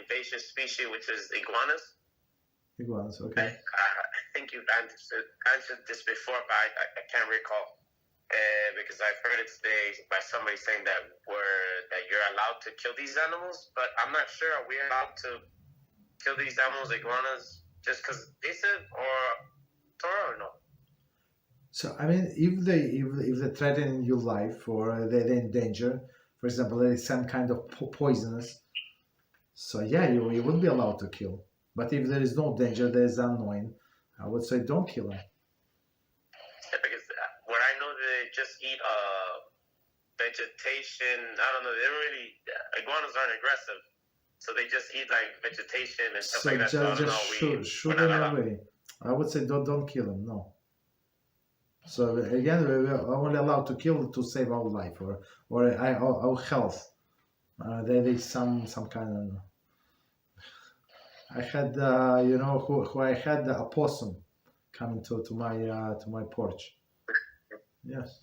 invasive species, which is iguanas. Iguanas, okay. I think you've answered this before, but I can't recall. Because I've heard it today by somebody saying that you're allowed to kill these animals, but I'm not sure. Are we allowed to kill these animals, iguanas, just because they said, or Torah, or no? So I mean, if they threaten your life or they're in danger, for example, there is some kind of poisonous. So yeah, you would be allowed to kill. But if there is no danger, there is unknown, I would say don't kill them. Yeah, because what I know, they just eat vegetation. I don't know. They don't really. Iguanas aren't aggressive, so they just eat like vegetation and stuff like that. So I don't know. Shoot them away. I would say don't kill them. No. So again, we're only allowed to kill to save our life or our health. There is some kind of. I had who I had a possum coming to my porch. Yes.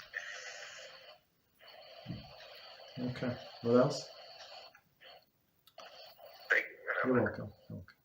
Okay. What else? Thank you. You're welcome. Okay.